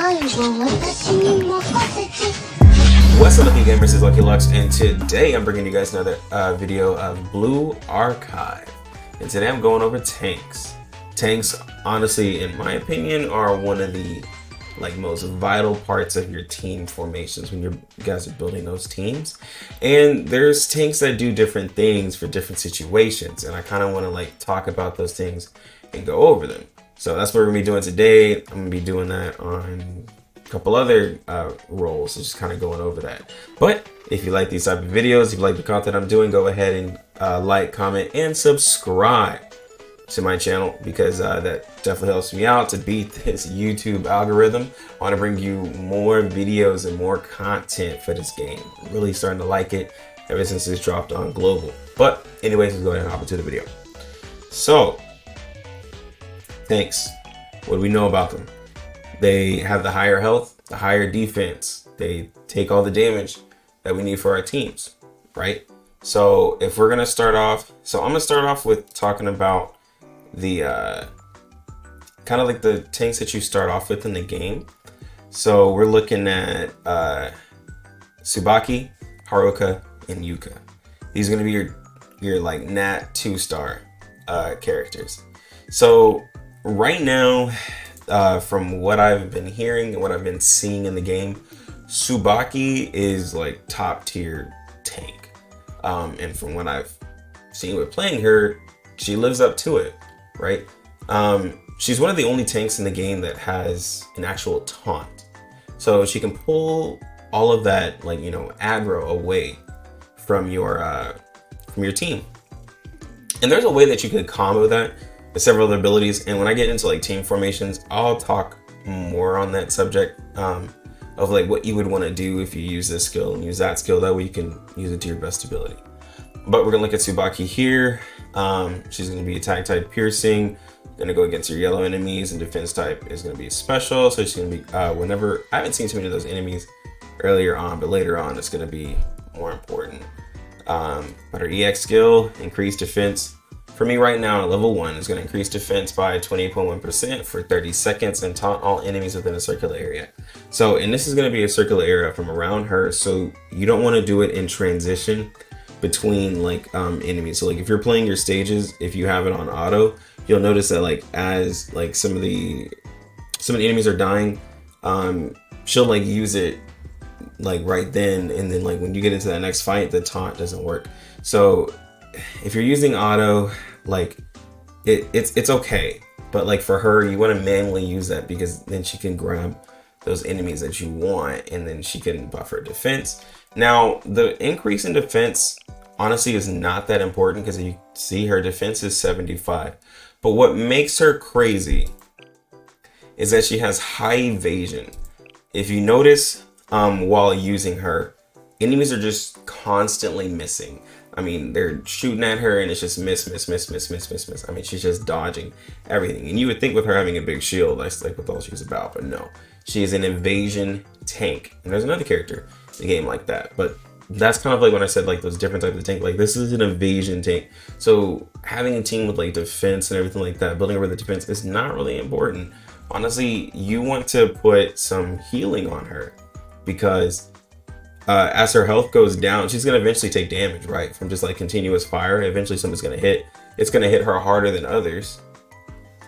What's up, Lucky Gamers? It's Lucky Lux, and today I'm bringing you guys another video of Blue Archive. And today I'm going over tanks. Tanks, honestly, in my opinion, are one of the most vital parts of your team formations when you guys are building those teams. And there's tanks that do different things for different situations, and I kind of want to talk about those things and go over them. So that's what we're gonna be doing today. I'm gonna be doing that on a couple other roles, so just kind of going over that. But if you like these type of videos, if you like the content I'm doing, go ahead and like, comment, and subscribe to my channel, because that definitely helps me out to beat this YouTube algorithm. I want to bring you more videos and more content for this game. I'm really starting to like it ever since it's dropped on global. But anyways, let's go ahead and hop into the video. So tanks, what do we know about them? They have the higher health, the higher defense. They take all the damage that we need for our teams, right? So if we're gonna start off, I'm gonna start off with talking about the kind of like the tanks that you start off with in the game. So we're looking at Tsubaki, Haruka, and Yuka. These are gonna be your like nat 2-star characters. So right now, from what I've been hearing and what I've been seeing in the game, Tsubaki is like top tier tank. And from what I've seen with playing her, she lives up to it, right? She's one of the only tanks in the game that has an actual taunt. So she can pull all of that, aggro away from your team. And there's a way that you could combo that with several other abilities. And when I get into team formations, I'll talk more on that subject of what you would want to do if you use this skill and use that skill. That way you can use it to your best ability. But we're gonna look at Tsubaki here. She's gonna be attack type piercing, gonna go against your yellow enemies, and defense type is gonna be special. So she's gonna be whenever, I haven't seen too many of those enemies earlier on, but later on it's gonna be more important. But her EX skill, increased defense. For me right now, at level 1, is going to increase defense by 28.1% for 30 seconds and taunt all enemies within a circular area. So, and this is going to be a circular area from around her, so you don't want to do it in transition between enemies. So if you're playing your stages, if you have it on auto, you'll notice that as some of the enemies are dying, she'll use it right then, and then when you get into that next fight, the taunt doesn't work. So if you're using auto, it's okay, but for her, you want to manually use that, because then she can grab those enemies that you want, and then she can buff her defense. Now, the increase in defense honestly is not that important, because you see her defense is 75. But what makes her crazy is that she has high evasion. If you notice, while using her, enemies are just constantly missing. I mean, they're shooting at her and it's just miss. I mean, she's just dodging everything. And you would think with her having a big shield, that's what all she's about, but no. She is an evasion tank. And there's another character in the game like that. But that's kind of when I said those different types of tank, this is an evasion tank. So having a team with defense and everything like that, building over the defense, is not really important. Honestly, you want to put some healing on her, because as her health goes down, she's going to eventually take damage, right? From just continuous fire. Eventually something's going to hit. It's going to hit her harder than others.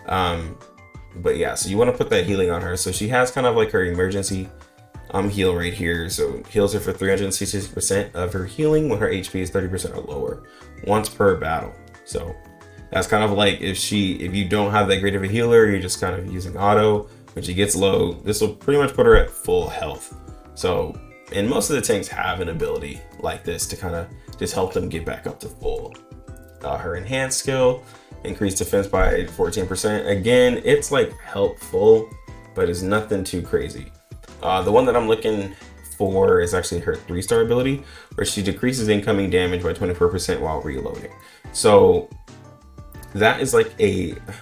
But yeah, so you want to put that healing on her. So she has kind of her emergency heal right here. So heals her for 360% of her healing when her HP is 30% or lower once per battle. So that's kind of if you don't have that great of a healer, you're just kind of using auto. When she gets low, this will pretty much put her at full health. So, and most of the tanks have an ability like this to kind of just help them get back up to full. Her enhanced skill, increased defense by 14%. Again, it's helpful, but it's nothing too crazy. The one that I'm looking for is actually her 3-star ability, where she decreases incoming damage by 24% while reloading. So that is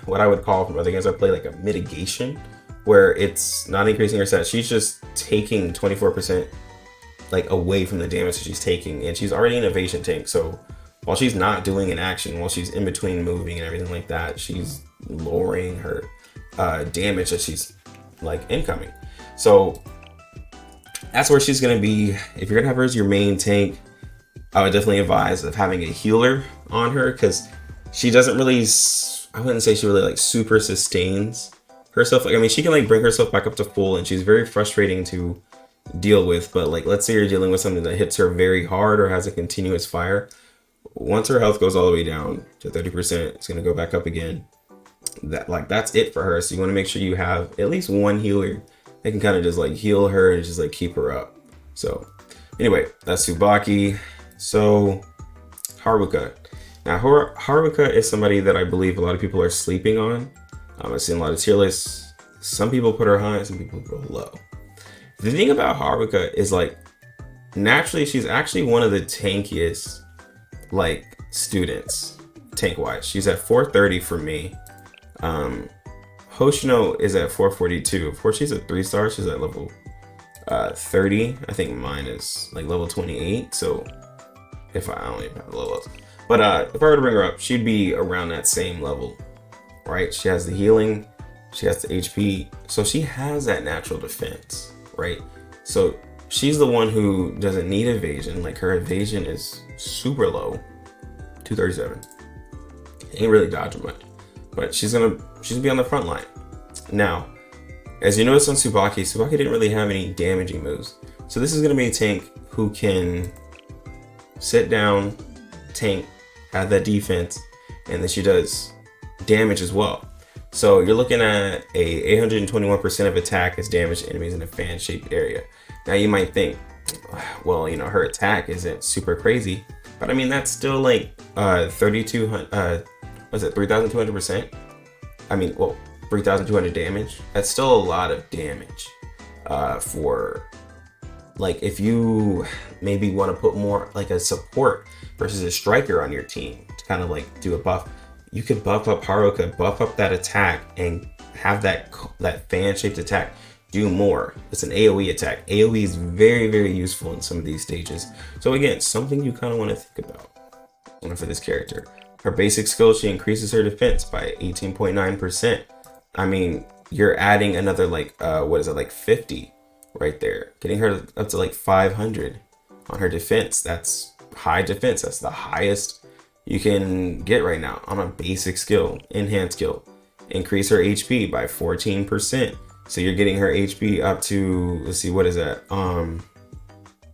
what I would call, from other games I play, a mitigation, where it's not increasing her stats. She's just taking 24% away from the damage that she's taking, and she's already an evasion tank. So while she's not doing an action, while she's in between moving and everything like that, she's lowering her damage that she's incoming. So that's where she's going to be. If you're going to have her as your main tank, I would definitely advise of having a healer on her, because she doesn't really, I wouldn't say she really like super sustains herself. Like, I mean, she can like bring herself back up to full, and she's very frustrating to deal with. But like, let's say you're dealing with something that hits her very hard or has a continuous fire. Once her health goes all the way down to 30%, it's going to go back up again. That's it for her. So you want to make sure you have at least one healer that can kind of just like heal her and just like keep her up. So anyway, that's Tsubaki. So Haruka. Now Haruka is somebody that I believe a lot of people are sleeping on. I've seen a lot of tier lists. Some people put her high, some people put her low. The thing about Haruka is like, naturally, she's actually one of the tankiest like students tank wise. She's at 430 for me. Hoshino is at 442. Of course, she's at 3-star. She's at level 30. I think mine is like level 28. So if I don't even have the levels, but if I were to bring her up, she'd be around that same level, right? She has the healing, she has the HP, so she has that natural defense, right? So she's the one who doesn't need evasion. Like, her evasion is super low, 237. Ain't really dodging much, but she's gonna be on the front line. Now, as you notice on Tsubaki didn't really have any damaging moves. So this is gonna be a tank who can sit down, tank, have that defense, and then she does damage as well. So you're looking at a 821% of attack as damage to enemies in a fan-shaped area. Now you might think, well, you know, her attack isn't super crazy, but I mean, that's still like 3,200%? I mean, well, 3,200 damage. That's still a lot of damage for, like, if you maybe want to put more like a support versus a striker on your team to kind of like do a buff. You could buff up Haruka, buff up that attack, and have that fan-shaped attack do more. It's an AoE attack. AoE is very, very useful in some of these stages. So again, something you kind of want to think about for this character. Her basic skill, she increases her defense by 18.9%. I mean, you're adding another like, what is it, like 50 right there. Getting her up to like 500 on her defense. That's high defense. That's the highest you can get right now on a basic skill, enhanced skill. Increase her HP by 14%. So you're getting her HP up to, let's see, what is that?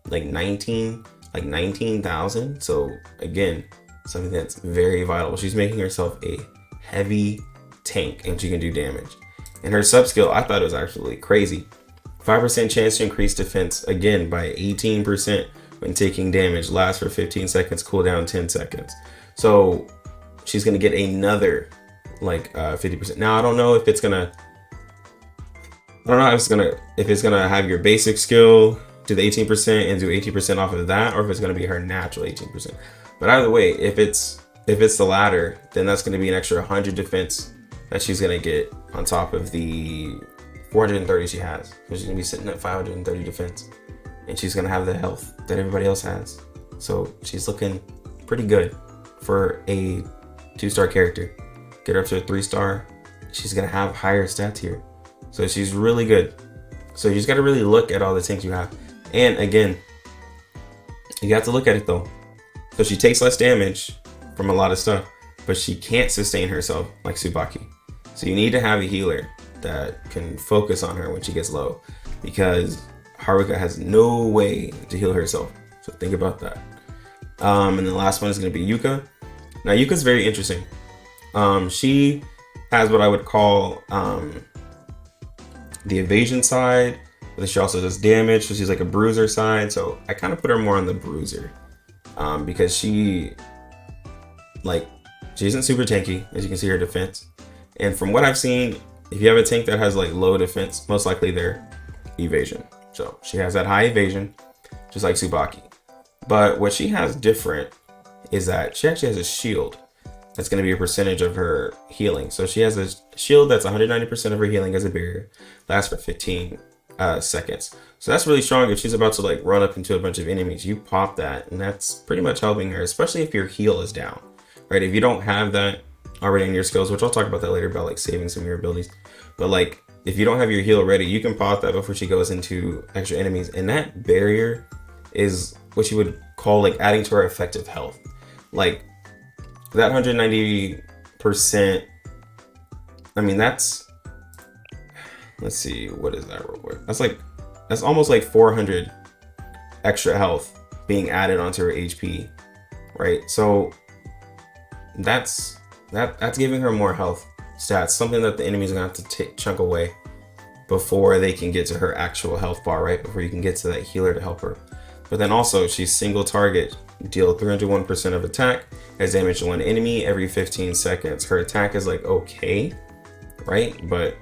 Like 19,000. So again, something that's very vital. She's making herself a heavy tank, and she can do damage. And her sub skill, I thought it was actually crazy. 5% chance to increase defense, again, by 18% when taking damage. Lasts for 15 seconds, cooldown 10 seconds. So she's gonna get another like 50%. Now I don't know if it's gonna, if it's gonna have your basic skill do the 18% and do 18% off of that, or if it's gonna be her natural 18%. But either way, if it's the latter, then that's gonna be an extra 100 defense that she's gonna get on top of the 430 she has. So she's gonna be sitting at 530 defense, and she's gonna have the health that everybody else has. So she's looking pretty good for a 2-star character. Get her up to a 3-star. She's gonna have higher stats here. So she's really good. So you just gotta really look at all the tanks you have. And again, you have to look at it though. So she takes less damage from a lot of stuff, but she can't sustain herself like Tsubaki. So you need to have a healer that can focus on her when she gets low, because Haruka has no way to heal herself. So think about that. And the last one is going to be Yuka. Now Yuka's very interesting. She has what I would call the evasion side, but she also does damage. So she's like a bruiser side. So I kind of put her more on the bruiser because she isn't super tanky, as you can see her defense. And from what I've seen, if you have a tank that has like low defense, most likely they're evasion. So she has that high evasion, just like Tsubaki. But what she has different is that she actually has a shield that's going to be a percentage of her healing. So she has a shield that's 190% of her healing as a barrier, lasts for 15 seconds. So that's really strong. If she's about to like run up into a bunch of enemies, you pop that, and that's pretty much helping her, especially if your heal is down, right? If you don't have that already in your skills, which I'll talk about that later about like saving some of your abilities, but like if you don't have your heal ready, you can pop that before she goes into extra enemies. And that barrier is what you would call like adding to her effective health. Like that 190%, I mean, that's, let's see, what is that real quick? That's almost like 400 extra health being added onto her HP, right? So that's giving her more health stats, something that the enemies are gonna have to chunk away before they can get to her actual health bar, right? Before you can get to that healer to help her. But then also, she's single target, deal 301% of attack, has damage to one enemy every 15 seconds. Her attack is like okay, right? But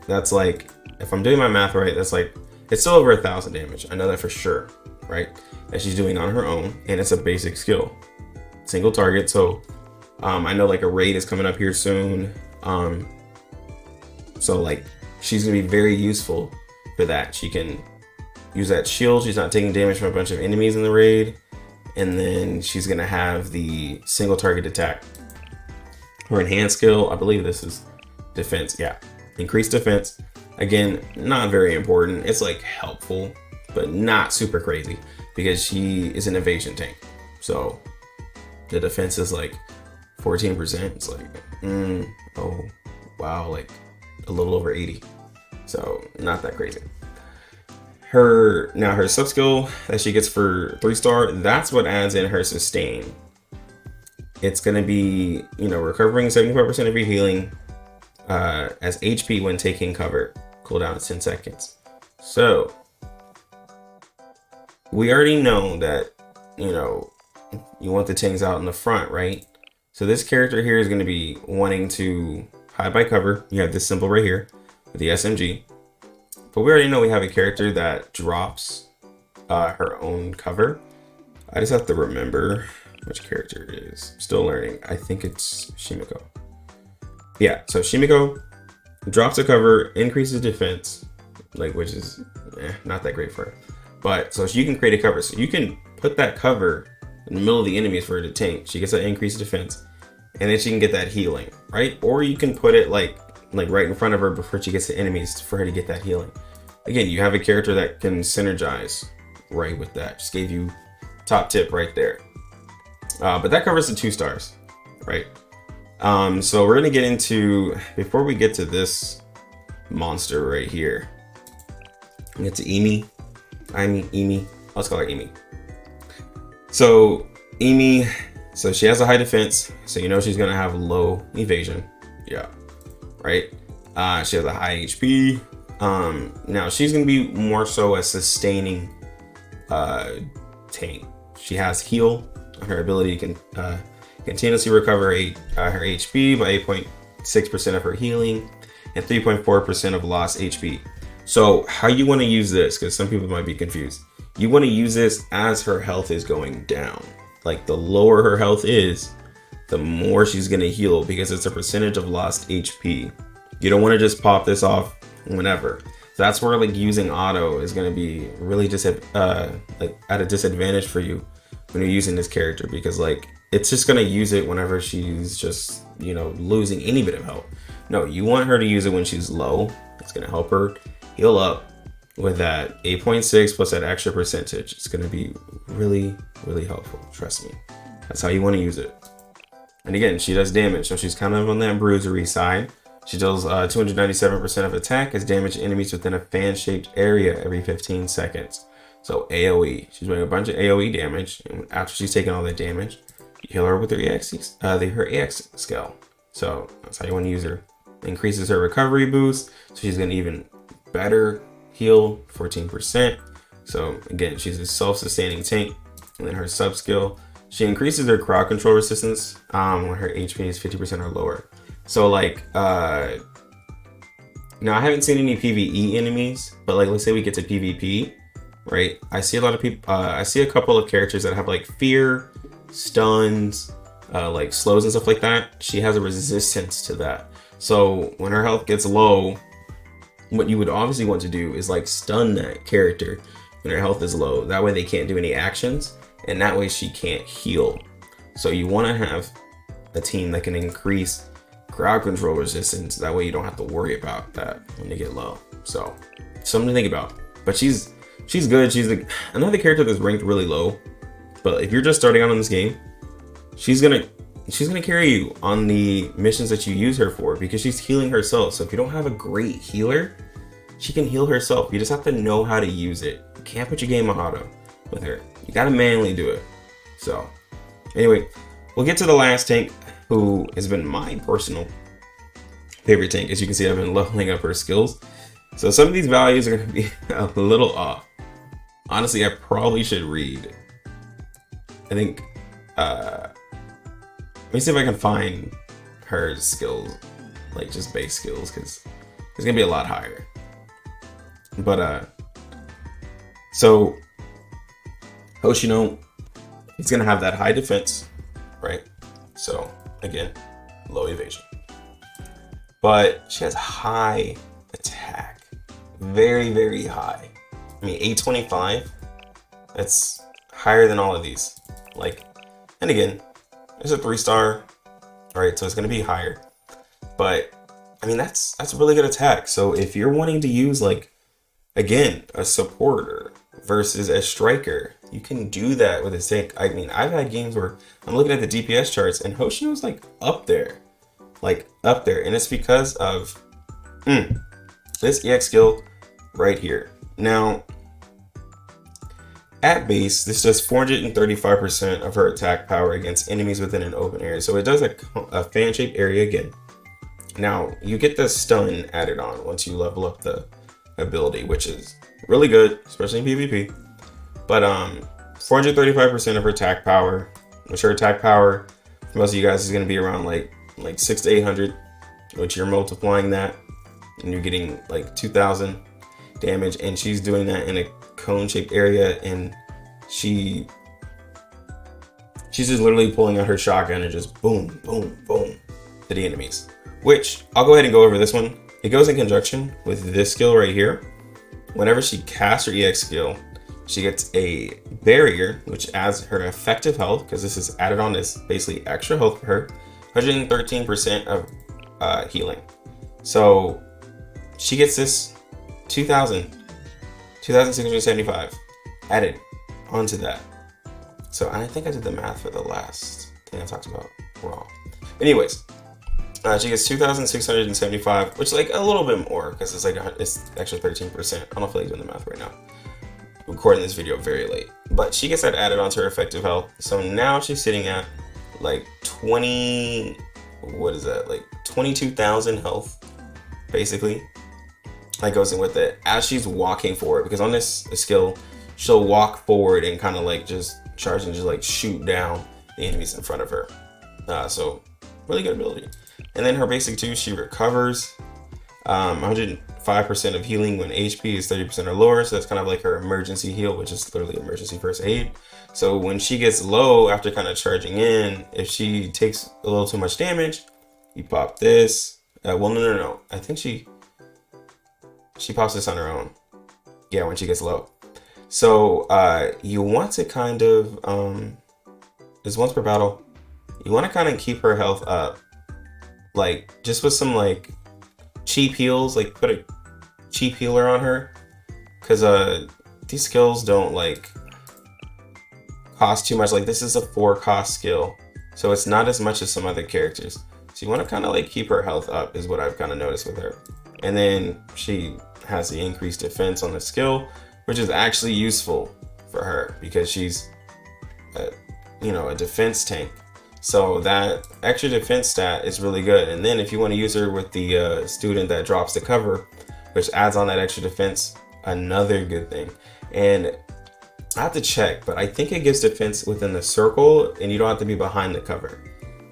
that's like, if I'm doing my math right, that's like, it's still over 1,000 damage. I know that for sure, right? That she's doing on her own, and it's a basic skill. Single target, so I know like a raid is coming up here soon. So like, she's gonna be very useful for that. She can use that shield. She's not taking damage from a bunch of enemies in the raid. And then she's gonna have the single target attack. Her enhanced skill, I believe this is defense. Yeah, increased defense. Again, not very important. It's like helpful, but not super crazy because she is an evasion tank. So the defense is like 14%. It's like, oh wow, like a little over 80. So not that crazy. Her sub skill that she gets for 3-star, that's what adds in her sustain. It's gonna be, recovering 75% of your healing as HP when taking cover. Cooldown is 10 seconds. So we already know that, you want the tanks out in the front, right? So this character here is gonna be wanting to hide by cover. You have this symbol right here with the SMG. But we already know we have a character that drops her own cover. I just have to remember which character it is. I'm still learning. I think it's Shimiko. Yeah, so Shimiko drops a cover, increases defense, which is not that great for her. But so she can create a cover. So you can put that cover in the middle of the enemies for her to tank. She gets that increased defense, and then she can get that healing, right? Or you can put it like right in front of her before she gets to enemies for her to get that healing. Again, you have a character that can synergize right with that. Just gave you top tip right there. But that covers the 2 stars, right? So we're gonna get into, before we get to this monster right here, we get to Eimi. Let's call her Eimi. So Eimi, so she has a high defense, so she's gonna have low evasion. Yeah, right. She has a high HP. Now she's gonna be more so a sustaining tank. She has heal. Her ability can continuously recover her HP by 8.6% of her healing and 3.4% of lost HP. So how you want to use this, because some people might be confused, you want to use this as her health is going down. Like the lower her health is, the more she's going to heal, because it's a percentage of lost HP. You don't want to just pop this off whenever. That's where using auto is going to be really just at a disadvantage for you when you're using this character, because it's just going to use it whenever she's just losing any bit of health. No, you want her to use it when she's low. It's going to help her heal up with that 8.6 plus that extra percentage. It's going to be really, really helpful. Trust me. That's how you want to use it. And again, she does damage, so she's kind of on that bruisery side. She deals 297% of attack as damage to enemies within a fan-shaped area every 15 seconds. So AoE. She's doing a bunch of AoE damage, and after she's taken all that damage, you heal her with her AX skill. So that's how you want to use her. Increases her recovery boost, so she's going to even better heal, 14%. So again, she's a self-sustaining tank. And then her sub skill, she increases her crowd control resistance when her HP is 50% or lower. So now I haven't seen any PvE enemies, but let's say we get to PvP, right? I see a lot of people, I see a couple of characters that have fear, stuns, slows and stuff like that. She has a resistance to that. So when her health gets low, what you would obviously want to do is stun that character when her health is low. That way they can't do any actions, and that way she can't heal. So you want to have a team that can increase crowd control resistance. That way you don't have to worry about that when they get low. So something to think about. But she's good. She's another character that's ranked really low. But if you're just starting out in this game, she's gonna carry you on the missions that you use her for, because she's healing herself. So if you don't have a great healer, she can heal herself. You just have to know how to use it. You can't put your game on auto with her. You gotta manually do it. So anyway, we'll get to the last tank, who has been my personal favorite tank. As you can see, I've been leveling up her skills. So some of these values are gonna be a little off. Honestly, I probably should read. I think, let me see if I can find her skills, like just base skills, because it's gonna be a lot higher. But so Hoshino, he's gonna have that high defense, right? So again, low evasion, but she has high attack, very, very high. I mean, 825, that's higher than all of these. Like, and again, it's a 3-star, right? So it's gonna be higher, but I mean, that's a really good attack. So if you're wanting to use, like, again, a supporter versus a striker, you can do that with a tank. I mean, I've had games where I'm looking at the DPS charts and Hoshino's like up there. And it's because of this EX skill right here. Now, at base, this does 435% of her attack power against enemies within an open area. So it does a fan-shaped area again. Now, you get the stun added on once you level up the ability, which is really good, especially in PvP. But 435% of her attack power, which her attack power for most of you guys is going to be around like 600 to 800, which you're multiplying that and you're getting like 2,000 damage, and she's doing that in a cone-shaped area, and she's just literally pulling out her shotgun and just boom, boom, boom to the enemies. Which I'll go ahead and go over this one. It goes in conjunction with this skill right here. Whenever she casts her EX skill, she gets a barrier, which adds her effective health, because this is added on as basically extra health for her. 113% of healing. So she gets this 2,675 added onto that. So, and I think I did the math for the last thing I talked about wrong. Anyways, she gets 2,675, which is like a little bit more, because it's like it's extra 13%. I don't feel like doing the math right now. I'm recording this video very late, but she gets that added onto her effective health. So now she's sitting at like 22,000 health, basically. That goes in with it as she's walking forward, because on this skill, she'll walk forward and kind of like just charge and just like shoot down the enemies in front of her. So really good ability. And then her basic 2, she recovers 105% of healing when HP is 30% or lower. So that's kind of like her emergency heal, which is literally emergency first aid. So when she gets low after kind of charging in, if she takes a little too much damage, you pop this. Well, no. I think she pops this on her own. Yeah, when she gets low. So you want to kind of, is once per battle, you want to kind of keep her health up. Like, just with some like cheap heals, like put a cheap healer on her. Because these skills don't like cost too much. Like, this is a 4-cost skill. So it's not as much as some other characters. So you want to kind of like keep her health up is what I've kind of noticed with her. And then she has the increased defense on the skill, which is actually useful for her because she's a defense tank. So that extra defense stat is really good. And then if you want to use her with the student that drops the cover, which adds on that extra defense, another good thing. And I have to check, but I think it gives defense within the circle and you don't have to be behind the cover.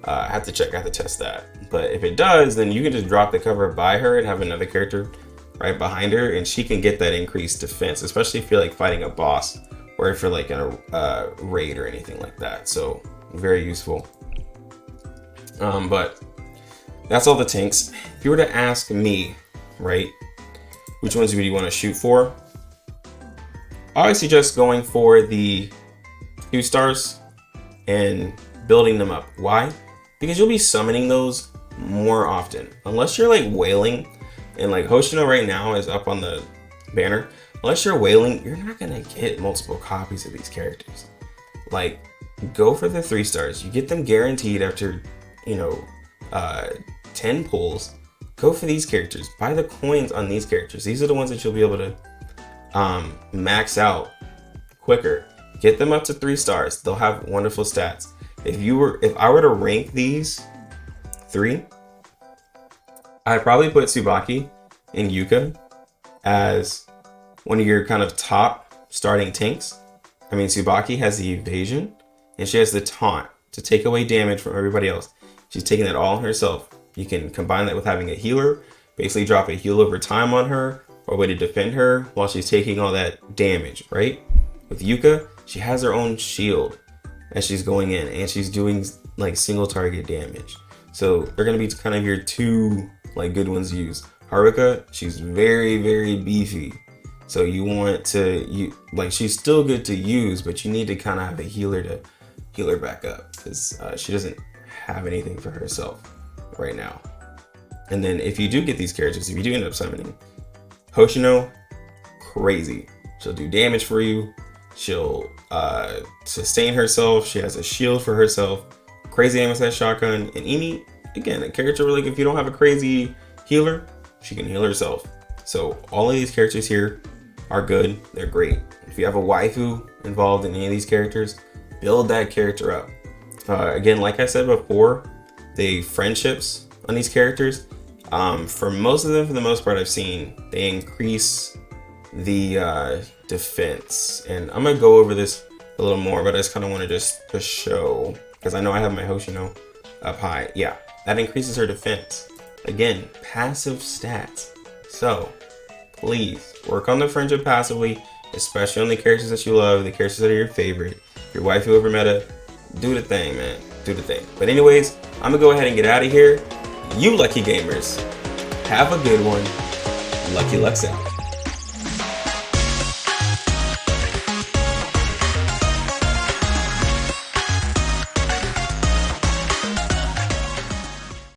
I have to check, I have to test that. But if it does, then you can just drop the cover by her and have another character right behind her, and she can get that increased defense, especially if you're like fighting a boss or if you're like in a raid or anything like that. So very useful. But that's all the tanks. If you were to ask me, right, which ones would you want to shoot for? I would suggest going for the 2 stars and building them up. Why? Because you'll be summoning those more often. Unless you're like whaling, and like Hoshino right now is up on the banner. Unless you're whaling, you're not gonna get multiple copies of these characters. Like, go for the 3 stars. You get them guaranteed after, 10 pulls. Go for these characters. Buy the coins on these characters. These are the ones that you'll be able to max out quicker. Get them up to 3 stars. They'll have wonderful stats. If I were to rank these 3, I'd probably put Tsubaki and Yuka as one of your kind of top starting tanks. I mean, Tsubaki has the evasion and she has the taunt to take away damage from everybody else. She's taking that all on herself. You can combine that with having a healer, basically drop a heal over time on her, or a way to defend her while she's taking all that damage, right? With Yuka, she has her own shield as she's going in, and she's doing like single target damage. So they're gonna be kind of your 2 like good ones to use. Haruka, she's very, very beefy. So you want to, she's still good to use, but you need to kind of have a healer to heal her back up because she doesn't have anything for herself right now. And then if you do get these characters, if you do end up summoning, Hoshino, crazy. She'll do damage for you. She'll sustain herself. She has a shield for herself. Crazy aim assist shotgun. And Eimi, again, a character where like if you don't have a crazy healer, she can heal herself. So all of these characters here are good. They're great. If you have a waifu involved in any of these characters, build that character up. Again, like I said before, the friendships on these characters, for most of them, for the most part I've seen, they increase the defense. And I'm gonna go over this a little more, but I just kind of want to just show, because I know I have my Hoshino up high. Yeah, that increases her defense. Again, passive stats. So please work on the friendship passively, especially on the characters that you love, the characters that are your favorite. Your waifu over meta, do the thing, man. Do the thing. But anyways, I'm gonna go ahead and get out of here. You lucky gamers, have a good one. Lucky Lux out.